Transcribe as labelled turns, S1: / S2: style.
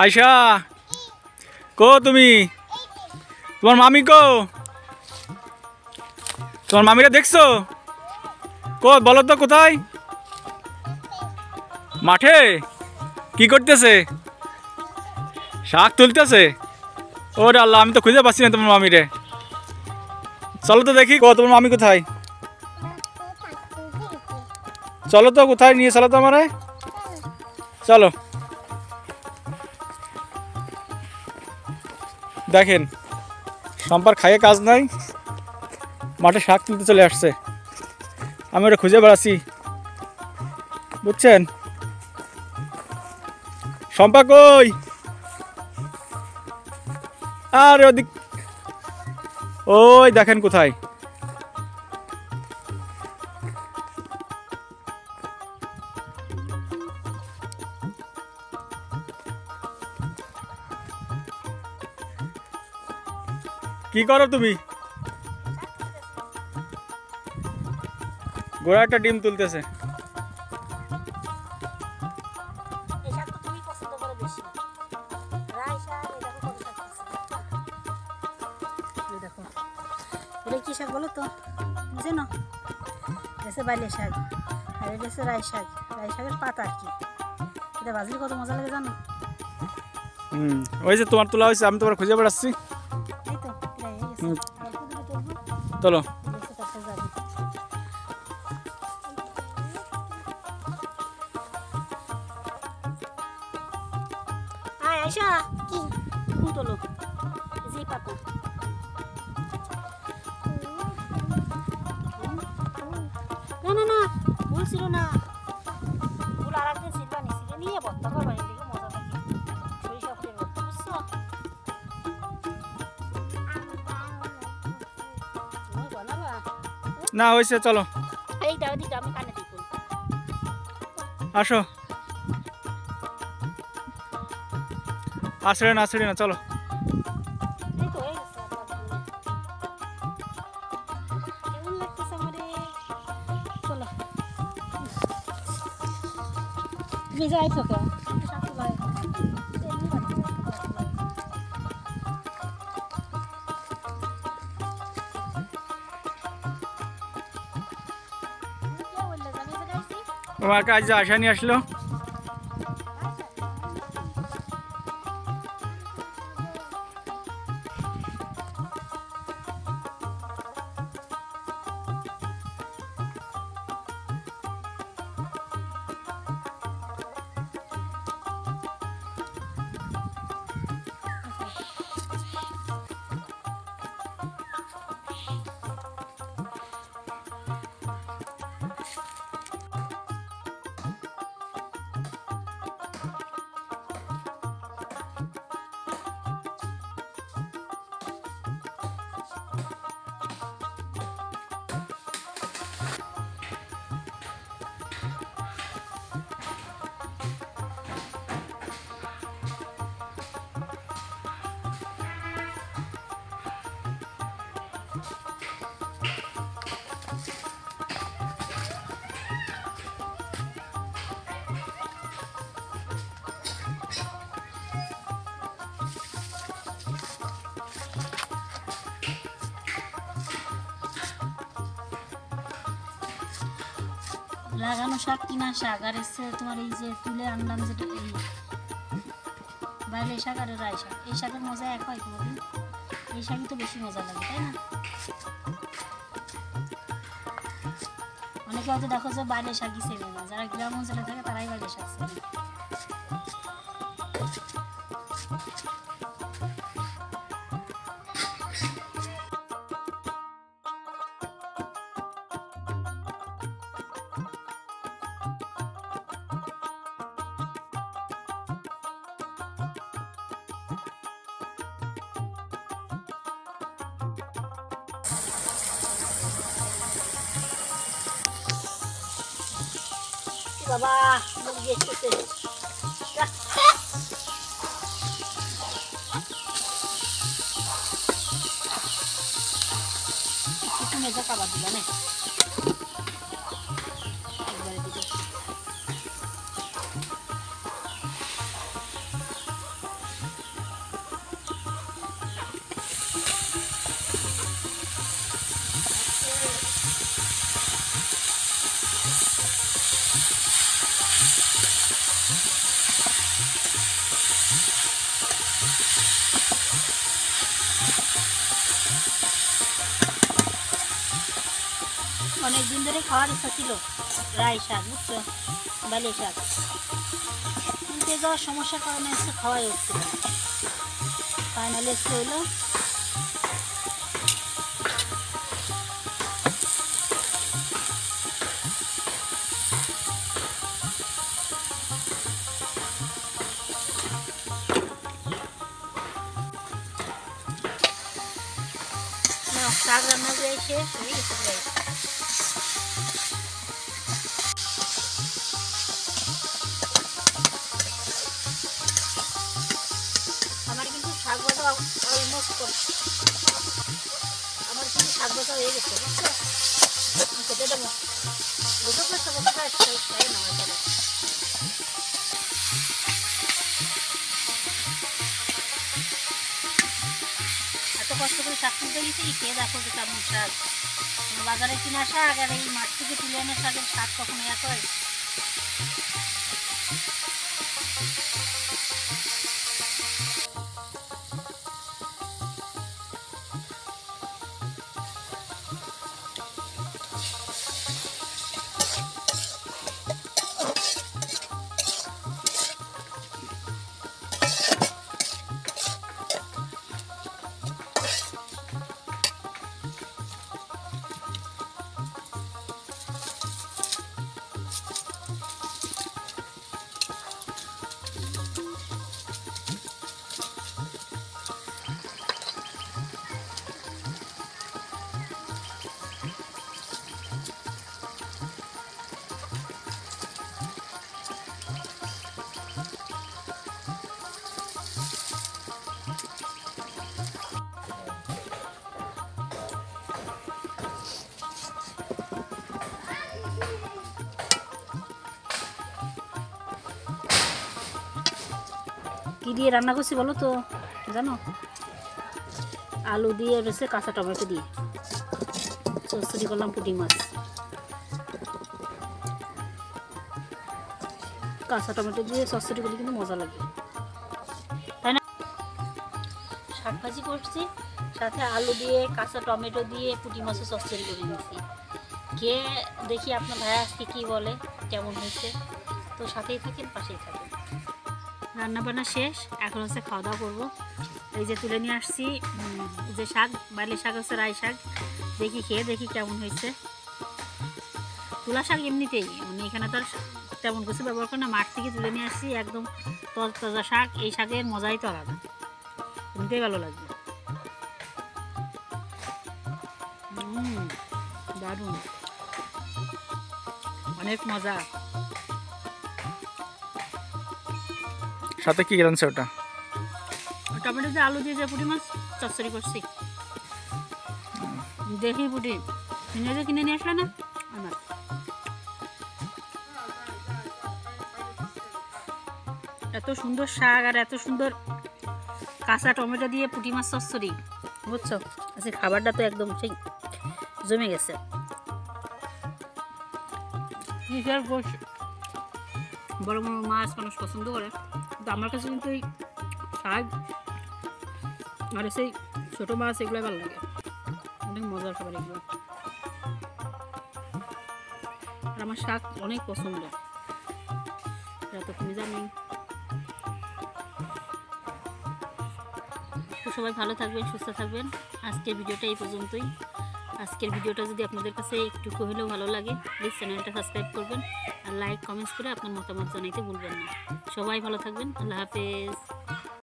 S1: আয়শা কো তুমি? তোমার মামি কো? তোমার মামিরা দেখছো? কো বলো তো কোথায়? মাঠে কি করতেছে? শাক তুলতেছে। ওরে আল্লাহ, আমি তো খুঁজে পাচ্ছি না তোমার মামিরে। চলো তো দেখি, কো তোমার মামি কোথায়? চলো তো, কোথায় নিয়ে চলো তো আমারে। চলো দেখেন, সম্পার খাইয়ে কাজ নাই, মাঠে শাক তুলতে চলে আসছে। আমি ওটা খুঁজে বেড়াচ্ছি, বুঝছেন? সম্পা কই? আরে ওদিক, ওই দেখেন কোথায়। কি করো তুমি? গোড়া একটা ডিম তুলতেছে।
S2: কি শাক বলো তো, বুঝে না? এসে বাইলে শাক আর এটা হচ্ছে রাই শাক। রাই শাকের পাতা আর কি, এটা ভাজলে কত মজা লাগে জানো?
S1: ওই যে তোমার তোলা হয়েছে, আমি তোমার খুঁজে বেড়াচ্ছি।
S2: এই তো প্রায় হয়ে গেছে। আর একটু দূরে তুলবো।
S1: চলো।
S2: দেখো তারপরে যাবে। আয় আয়শা, কি ফুল তোলো, এই যে পাতা। না না না, ফুল ছিল না, ফুল আর একদিন সিলবানি সিলে নিয়ে ভর্তা করবানি, দেখে মজা লাগে। সরিষা ফুলের ভর্তা, বুঝছো? তুমি বানাবা?
S1: না হয়েছে, চলো
S2: এইটা ওইদিকটা আমি কানে দিই ফুল।
S1: আসো। আসলে না, চলো।
S2: এই তো হয়ে গেছে আপনার ফুল। কেমন লাগতেছে আমারে? চলো। তুমি যাইছো কে? শাক তোলা হয়ে গেছে। এমনি বাড়িতে শাক তোলা হয়ে গেছে। তুমি কে বললে যে আমি যে গাইছি?
S1: তোমার কাজ যে আশা নিয়ে আসলো।
S2: লাগানো শাক কিনা শাক আর এসে তোমার এই যে তুলে আনলাম যেটা, এই বাইরে শাক আর রাই শাক, এই শাকের মজা এক হয় কোনোদিন? এই শাকই তো বেশি মজা লাগে, তাই না? অনেকে হয়তো দেখো যে বাইরে শাকই চেনে না, যারা গ্রাম অঞ্চলে থাকে তারাই বাইরে শাক চেনে। বাবা মুরগি এসেছে, একটু মেজা খাবার দিবা না একবারে দিবে। খাওয়ার ইচ্ছা ছিল রাই শাক, বুঝছো, বালি শাক, কিন্তু এ যাওয়ার সমস্যার কারণে এসে খাওয়াই হচ্ছিল না। ফাইনালি এসে হইলো শাক রান্না করে শেষ হয়ে গেছে প্রায়। আমার কিন্তু শাক ভাজা অলমোস্ট আমার কিন্তু শাক ভাজা হয়ে গেছে, বুঝছো, খেতে দেবো দুটো করে সব খাই না চলে। এত কষ্ট করে শাক তুলতে গেছি, খেয়ে দেখো যে কেমন শাক। বাজারে কিনা শাক আর এই মাঠ থেকে তুলে আনা শাকের শাক কখনো এক হয়? কি দিয়ে রান্না করছি বলো তো, জানো? আলু দিয়ে রয়েছে, কাঁচা টমেটো দিয়ে চচ্চড়ি করলাম, পুঁটি মাছ, কাঁচা টমেটো দিয়ে চচ্চড়ি করলে কিন্তু মজা লাগে, তাই না? শাক ভাজি করছি, সাথে আলু দিয়ে কাঁচা টমেটো দিয়ে পুঁটি মাছের চচ্চড়ি করে নিচ্ছি। কে দেখি আপনার ভাই আজকে কী বলে, কেমন হয়েছে। তো সাথেই থাকেন, পাশেই থাকেন। রান্না বান্না শেষ, এখন হচ্ছে খাওয়া দাওয়া করবো। এই যে তুলে নিয়ে আসছি যে শাক, বালি শাক হচ্ছে রাই শাক, দেখি খেয়ে দেখি কেমন হয়েছে। তুলা শাক এমনিতেই মানে এখানে তো আর তেমন কিছু ব্যবহার করে না, মাঠ থেকে তুলে নিয়ে আসছি, একদম তরতাজা শাক। এই শাকের মজাই তো আলাদা, এমনিতেই ভালো লাগবে। দারুণ, অনেক মজা।
S1: সাথে কি রাঁধছে ওটা?
S2: টমেটো দিয়ে আলু দিয়ে যে পুঁটি মাছ চচ্চড়ি করছি। দেখি পুঁটি কিনে নিয়ে আসলে না আমার। এত সুন্দর শাক আর এত সুন্দর কাঁচা টমেটো দিয়ে পুঁটি মাছ চচ্চড়ি, বুঝছো, আজকে খাবারটা তো একদম সেই জমে গেছে। বড় বড় মাছ মানুষ পছন্দ করে, কিন্তু আমার কাছে কিন্তু এই শাক আর সেই ছোটো মাছ এগুলো ভালো লাগে, অনেক মজার খাবার এগুলো। আর আমার শাক অনেক পছন্দ, এটা তো তুমি জানি। তো সবাই ভালো থাকবেন, সুস্থ থাকবেন। আজকের ভিডিওটা এই পর্যন্তই। আজকের ভিডিওটা যদি আপনাদের কাছে একটু হলেও ভালো লাগে, প্লিজ চ্যানেলটা সাবস্ক্রাইব করবেন আর লাইক কমেন্টস করে আপনার মতামত জানাইতে ভুলবেন না। সবাই ভালো থাকবেন, আল্লাহ হাফেজ।